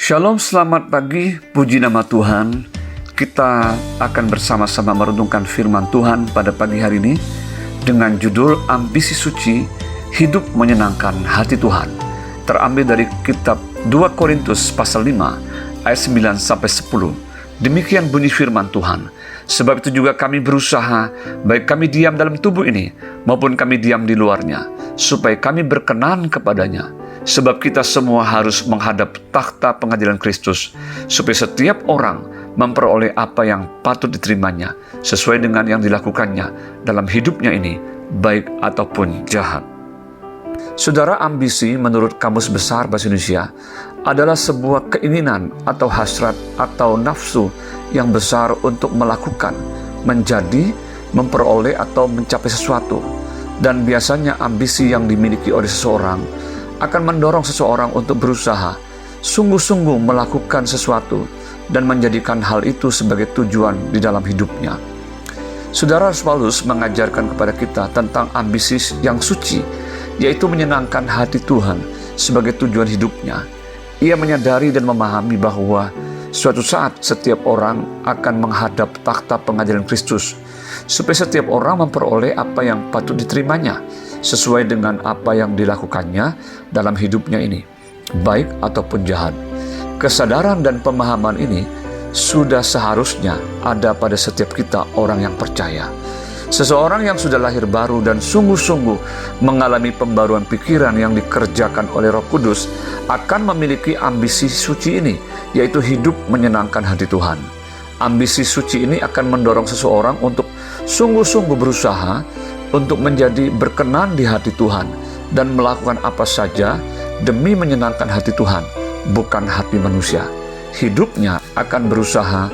Shalom, selamat pagi, puji nama Tuhan. Kita akan bersama-sama merenungkan firman Tuhan pada pagi hari ini dengan judul Ambisi Suci, Hidup Menyenangkan Hati Tuhan. Terambil dari kitab 2 Korintus pasal 5 ayat 9-10. Demikian bunyi firman Tuhan. Sebab itu juga kami berusaha, baik kami diam dalam tubuh ini maupun kami diam di luarnya, supaya kami berkenan kepadanya. Sebab kita semua harus menghadap takhta pengadilan Kristus, supaya setiap orang memperoleh apa yang patut diterimanya, sesuai dengan yang dilakukannya dalam hidupnya ini, baik ataupun jahat. Saudara, ambisi menurut Kamus Besar Bahasa Indonesia adalah sebuah keinginan atau hasrat atau nafsu yang besar untuk melakukan, menjadi, memperoleh atau mencapai sesuatu. Dan biasanya ambisi yang dimiliki oleh seseorang akan mendorong seseorang untuk berusaha, sungguh-sungguh melakukan sesuatu dan menjadikan hal itu sebagai tujuan di dalam hidupnya. Saudara, Paulus mengajarkan kepada kita tentang ambisi yang suci, yaitu menyenangkan hati Tuhan sebagai tujuan hidupnya. Ia menyadari dan memahami bahwa suatu saat setiap orang akan menghadap takhta pengadilan Kristus, supaya setiap orang memperoleh apa yang patut diterimanya, sesuai dengan apa yang dilakukannya dalam hidupnya ini, baik ataupun jahat. Kesadaran dan pemahaman ini sudah seharusnya ada pada setiap kita orang yang percaya. Seseorang yang sudah lahir baru dan sungguh-sungguh mengalami pembaruan pikiran yang dikerjakan oleh Roh Kudus akan memiliki ambisi suci ini, yaitu hidup menyenangkan hati Tuhan. Ambisi suci ini akan mendorong seseorang untuk sungguh-sungguh berusaha untuk menjadi berkenan di hati Tuhan dan melakukan apa saja demi menyenangkan hati Tuhan, bukan hati manusia. Hidupnya akan berusaha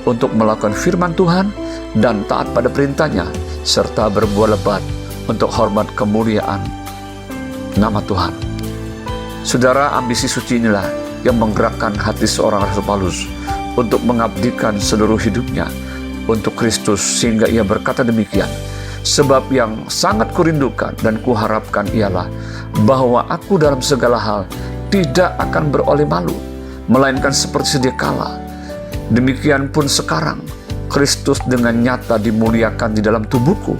untuk melakukan firman Tuhan dan taat pada perintahnya, serta berbuah lebat untuk hormat kemuliaan nama Tuhan. Saudara, ambisi suci inilah yang menggerakkan hati seorang Rasul Paulus untuk mengabdikan seluruh hidupnya untuk Kristus, sehingga ia berkata demikian, sebab yang sangat kurindukan dan kuharapkan ialah bahwa aku dalam segala hal tidak akan beroleh malu, melainkan seperti sedia kala. Demikian pun sekarang, Kristus dengan nyata dimuliakan di dalam tubuhku,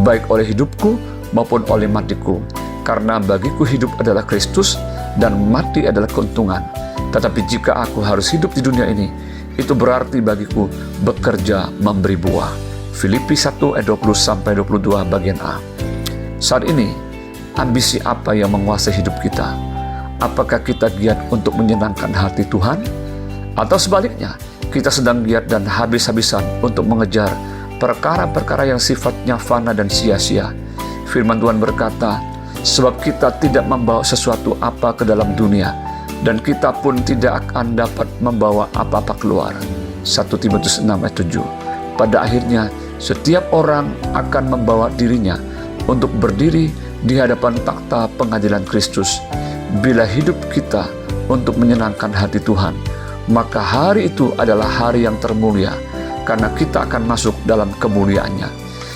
baik oleh hidupku maupun oleh matiku. Karena bagiku hidup adalah Kristus dan mati adalah keuntungan. Tetapi jika aku harus hidup di dunia ini, itu berarti bagiku bekerja memberi buah. Filipi 1 ayat 20-22 bagian A. Saat ini, ambisi apa yang menguasai hidup kita? Apakah kita giat untuk menyenangkan hati Tuhan? Atau sebaliknya, kita sedang giat dan habis-habisan untuk mengejar perkara-perkara yang sifatnya fana dan sia-sia? Firman Tuhan berkata, sebab kita tidak membawa sesuatu apa ke dalam dunia, dan kita pun tidak akan dapat membawa apa-apa keluar. 1 Timotius 6 ayat 7. Pada akhirnya, setiap orang akan membawa dirinya untuk berdiri di hadapan takhta pengadilan Kristus. Bila hidup kita untuk menyenangkan hati Tuhan, maka hari itu adalah hari yang termulia, karena kita akan masuk dalam kemuliaannya.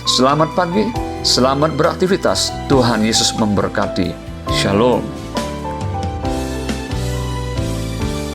Selamat pagi, selamat beraktivitas. Tuhan Yesus memberkati. Shalom.